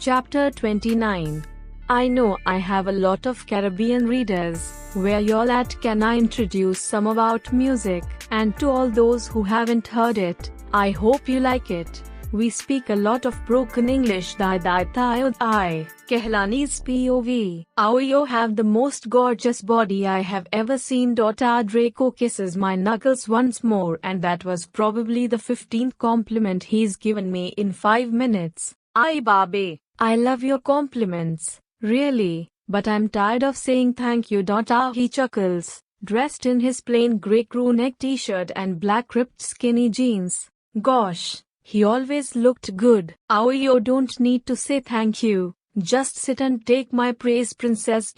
Chapter 29. I know I have a lot of Caribbean readers. Where y'all at? Can I introduce some about music? And to all those who haven't heard it, I hope you like it. We speak a lot of broken English. Kehlani's POV. You have the most gorgeous body I have ever seen. Draco kisses my knuckles once more, and that was probably the 15th compliment he's given me in 5 minutes. Ay babe, I love your compliments. Really, but I'm tired of saying thank you. He chuckles, dressed in his plain grey crew-neck t-shirt and black ripped skinny jeans. Gosh, he always looked good. You don't need to say thank you. Just sit and take my praise, princess.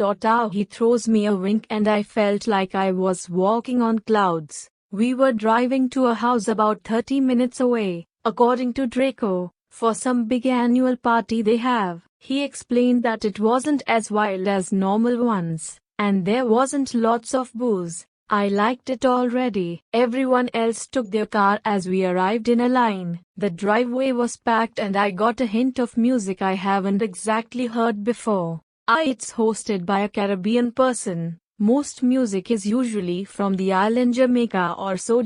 He throws me a wink and I felt like I was walking on clouds. We were driving to a house about 30 minutes away, according to Draco, for some big annual party they have. He explained that it wasn't as wild as normal ones, and there wasn't lots of booze. I liked it already. Everyone else took their car as we arrived in a line. The driveway was packed and I got a hint of music I haven't exactly heard before. It's hosted by a Caribbean person. Most music is usually from the island Jamaica or so.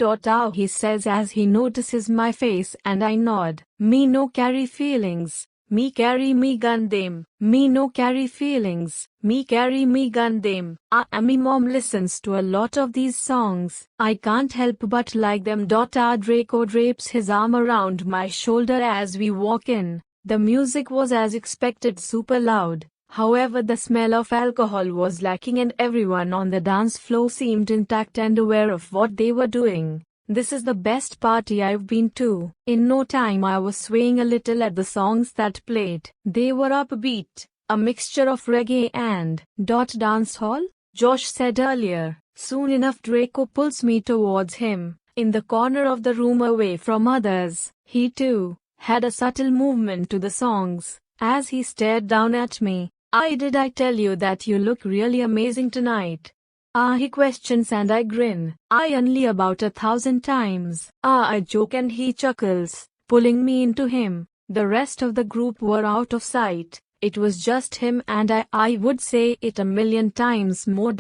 He says as he notices my face and I nod. Me no carry feelings. Me carry me gun them. Me no carry feelings. Me carry me gun them. Me mom listens to a lot of these songs. I can't help but like them. Draco drapes his arm around my shoulder as we walk in. The music was as expected, super loud. However, the smell of alcohol was lacking and everyone on the dance floor seemed intact and aware of what they were doing. This is the best party I've been to. In no time I was swaying a little at the songs that played. They were upbeat, a mixture of reggae and dance hall, Josh said earlier. Soon enough Draco pulls me towards him, in the corner of the room away from others. He too had a subtle movement to the songs, as he stared down at me. Did I tell you that you look really amazing tonight? He questions and I grin. Only about 1,000 times. I joke and he chuckles, pulling me into him. The rest of the group were out of sight. It was just him and I would say it 1,000,000 times more.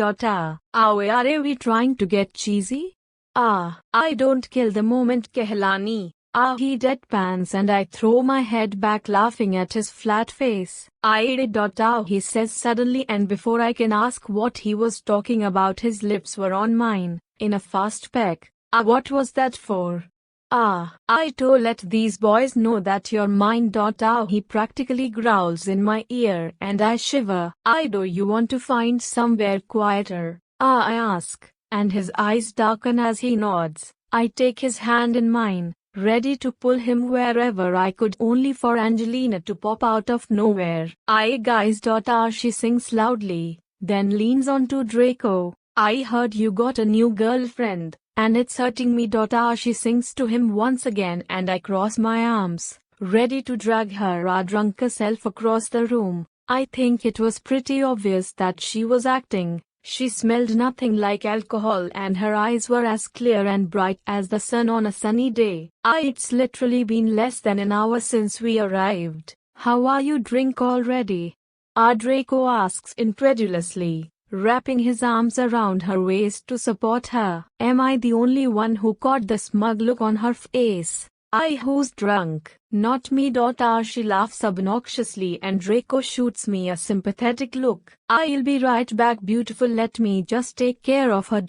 Are we trying to get cheesy? I don't kill the moment, Kehlani. He deadpans and I throw my head back laughing at his flat face. I did. He says suddenly, and before I can ask what he was talking about his lips were on mine, in a fast peck. What was that for? To let these boys know that you're mine. He practically growls in my ear and I shiver. Do you want to find somewhere quieter? I ask, and his eyes darken as he nods. I take his hand in mine, ready to pull him wherever I could, only for Angelina to pop out of nowhere. Guys. She sings loudly, then leans onto Draco. I heard you got a new girlfriend, and it's hurting me. She sings to him once again and I cross my arms, ready to drag her drunk self across the room. I think it was pretty obvious that she was acting. She smelled nothing like alcohol and her eyes were as clear and bright as the sun on a sunny day. It's literally been less than an hour since we arrived. How are you drink already? Draco asks incredulously, wrapping his arms around her waist to support her. Am I the only one who caught the smug look on her face? Who's drunk? Not me. She laughs obnoxiously and Draco shoots me a sympathetic look. I'll be right back, beautiful. Let me just take care of her.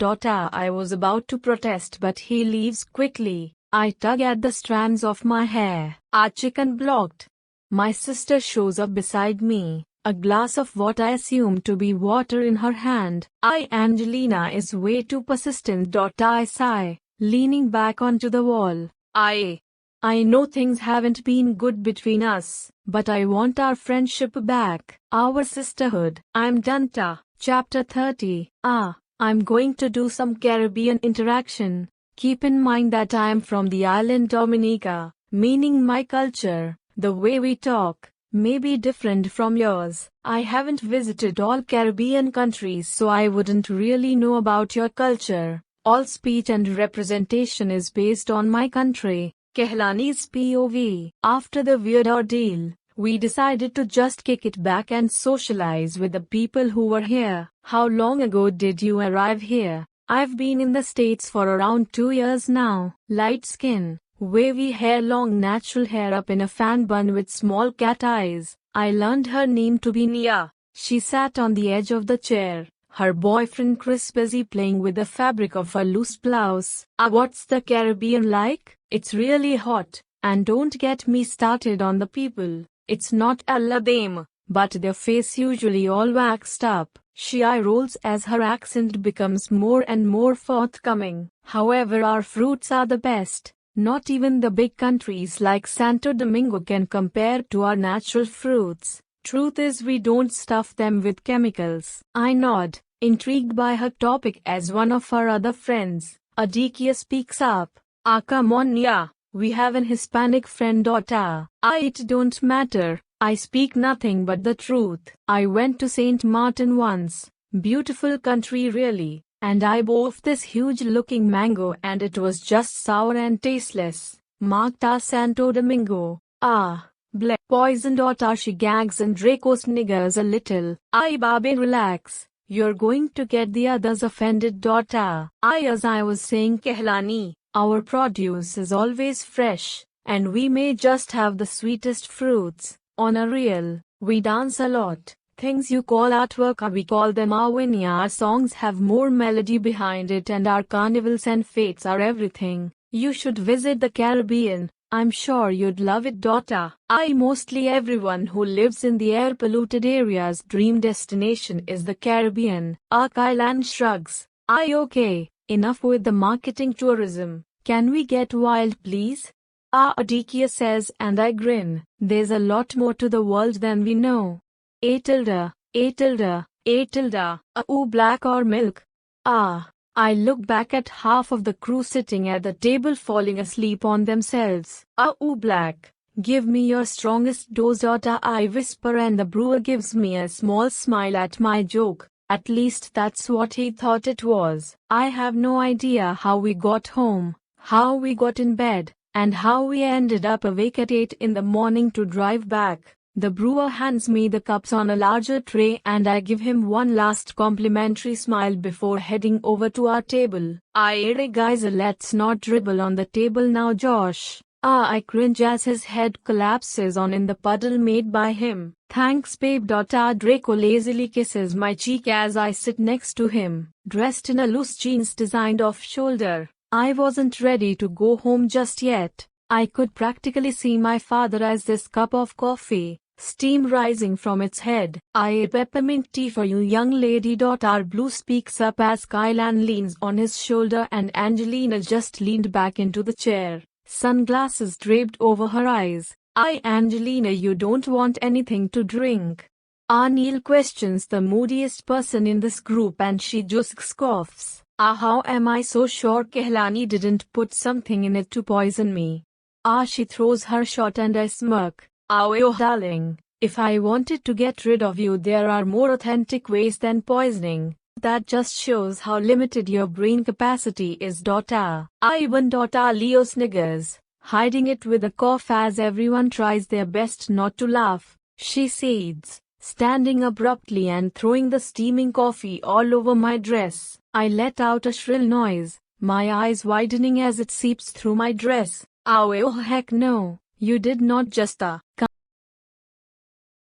I was about to protest but he leaves quickly. I tug at the strands of my hair. Chicken blocked. My sister shows up beside me, a glass of what I assume to be water in her hand. Angelina is way too persistent. I sigh, leaning back onto the wall. I know things haven't been good between us, but I want our friendship back, our sisterhood. I'm done. Chapter 30. I'm going to do some Caribbean interaction. Keep in mind that I am from the island Dominica, meaning my culture, the way we talk, may be different from yours. I haven't visited all Caribbean countries, so I wouldn't really know about your culture. All speech and representation is based on my country. Kehlani's POV. After the weird ordeal, We decided to just kick it back and socialize with the people who were here. How long ago did you arrive here? I've been in the States for around 2 years now. Light skin, wavy hair, long natural hair up in a fan bun with small cat eyes. I learned her name to be Nia. She sat on the edge of the chair, her boyfriend Chris busy playing with the fabric of her loose blouse. What's the Caribbean like? It's really hot. And don't get me started on the people. It's not all of them, but their face usually all waxed up. She eye rolls as her accent becomes more and more forthcoming. However, our fruits are the best. Not even the big countries like Santo Domingo can compare to our natural fruits. Truth is, we don't stuff them with chemicals. I nod, intrigued by her topic as one of our other friends, Adikia, speaks up. Come on, yeah. We have an Hispanic friend. It don't matter. I speak nothing but the truth. I went to St. Martin once. Beautiful country really. And I bought this huge looking mango and it was just sour and tasteless. Marked Santo Domingo. Bleh. Poison. She gags and Draco sniggers a little. Babe, relax. You're going to get the others offended. As I was saying, Kehlani, our produce is always fresh, and we may just have the sweetest fruits. On a reel, we dance a lot. Things you call artwork, we call them our Our songs have more melody behind it, and our carnivals and fates are everything. You should visit the Caribbean. I'm sure you'd love it. Mostly everyone who lives in the air-polluted areas' dream destination is the Caribbean. Kehlani shrugs. Okay. Enough with the marketing tourism. Can we get wild, please? Adikia says, and I grin. There's a lot more to the world than we know. A tilde. Black or milk? I look back at half of the crew sitting at the table falling asleep on themselves. Black. Give me your strongest dose. I whisper, and the brewer gives me a small smile at my joke. At least that's what he thought it was. I have no idea how we got home, how we got in bed, and how we ended up awake at 8 in the morning to drive back. The brewer hands me the cups on a larger tray and I give him one last complimentary smile before heading over to our table. Guys, let's not dribble on the table now, Josh. I cringe as his head collapses on in the puddle made by him. Thanks, babe. Draco lazily kisses my cheek as I sit next to him, dressed in a loose jeans designed off-shoulder. I wasn't ready to go home just yet. I could practically see my father as this cup of coffee, steam rising from its head. Peppermint tea for you, young lady. Our Blue speaks up as Kehlani leans on his shoulder and Angelina just leaned back into the chair, sunglasses draped over her eyes. Angelina, you don't want anything to drink? Neil questions the moodiest person in this group and she just scoffs. How am I so sure Kehlani didn't put something in it to poison me? She throws her shot and I smirk. Oh darling, if I wanted to get rid of you, there are more authentic ways than poisoning. That just shows how limited your brain capacity is. Ivan. Leo sniggers, hiding it with a cough as everyone tries their best not to laugh. She seethes, standing abruptly and throwing the steaming coffee all over my dress. I let out a shrill noise, my eyes widening as it seeps through my dress. Oh heck no, you did not just